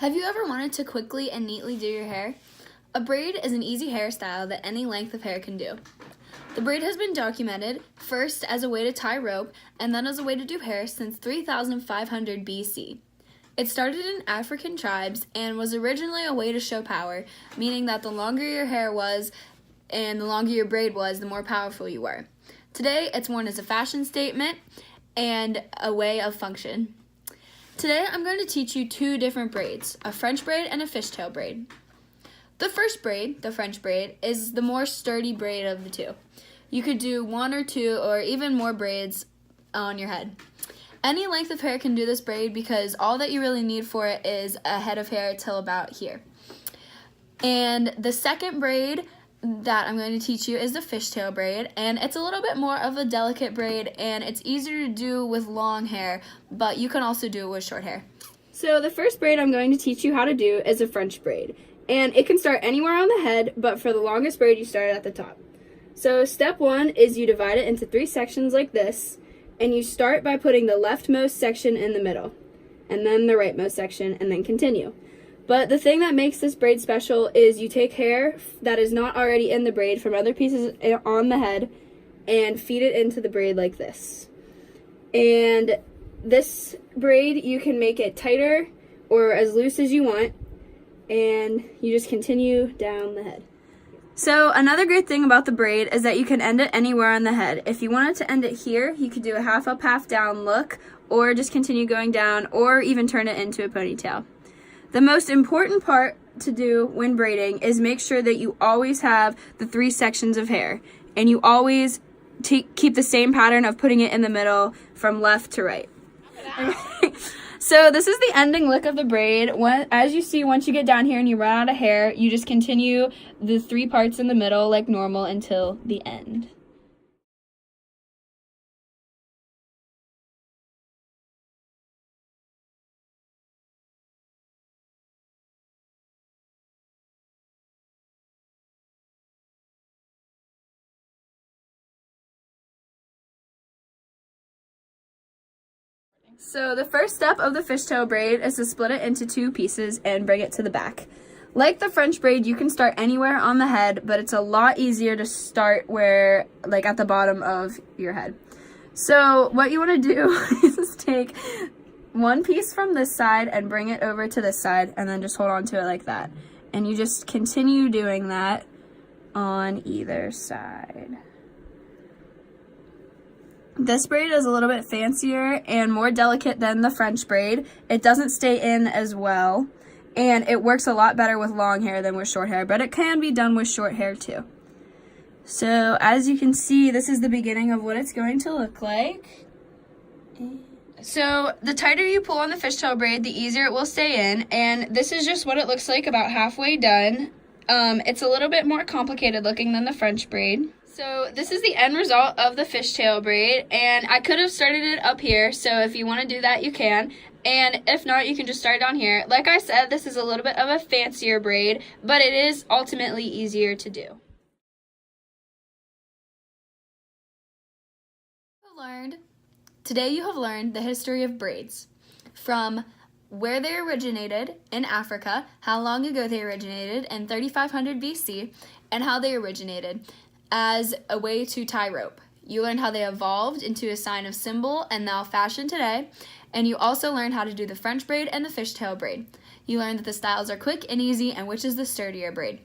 Have you ever wanted to quickly and neatly do your hair? A braid is an easy hairstyle that any length of hair can do. The braid has been documented first as a way to tie rope and then as a way to do hair since 3500 BC. It started in African tribes and was originally a way to show power, meaning that the longer your hair was and the longer your braid was, the more powerful you were. Today, it's worn as a fashion statement and a way of function. Today, I'm going to teach you two different braids, a French braid and a fishtail braid. The first braid, the French braid, is the more sturdy braid of the two. You could do one or two or even more braids on your head. Any length of hair can do this braid because all that you really need for it is a head of hair till about here. And the second braid that I'm going to teach you is the fishtail braid, and it's a little bit more of a delicate braid and it's easier to do with long hair, but you can also do it with short hair. So the first braid I'm going to teach you how to do is a French braid, and it can start anywhere on the head, but for the longest braid you start at the top. So step one is you divide it into 3 sections like this, and you start by putting the leftmost section in the middle, and then the rightmost section, and then continue. But the thing that makes this braid special is you take hair that is not already in the braid from other pieces on the head and feed it into the braid like this. And this braid, you can make it tighter or as loose as you want, and you just continue down the head. So another great thing about the braid is that you can end it anywhere on the head. If you wanted to end it here, you could do a half up, half down look, or just continue going down, or even turn it into a ponytail. The most important part to do when braiding is make sure that you always have the 3 sections of hair, and you always keep the same pattern of putting it in the middle from left to right. So this is the ending look of the braid. As you see, once you get down here and you run out of hair, you just continue the 3 parts in the middle like normal until the end. So the first step of the fishtail braid is to split it into 2 pieces and bring it to the back. Like the French braid, you can start anywhere on the head, but it's a lot easier to start like at the bottom of your head. So what you want to do is take 1 piece from this side and bring it over to this side, and then just hold on to it like that. And you just continue doing that on either side. This braid is a little bit fancier and more delicate than the French braid. It doesn't stay in as well, and it works a lot better with long hair than with short hair, but it can be done with short hair too. So as you can see, this is the beginning of what it's going to look like. So the tighter you pull on the fishtail braid, the easier it will stay in, and this is just what it looks like about halfway done. It's a little bit more complicated looking than the French braid. So this is the end result of the fishtail braid, and I could have started it up here, so if you want to do that, you can. And if not, you can just start down here. Like I said, this is a little bit of a fancier braid, but it is ultimately easier to do. Today you have learned the history of braids, from where they originated in Africa, how long ago they originated in 3500 BC, and how they originated as a way to tie rope. You learned how they evolved into a sign of symbol and now fashion today, and you also learned how to do the French braid and the fishtail braid. You learned that the styles are quick and easy and which is the sturdier braid.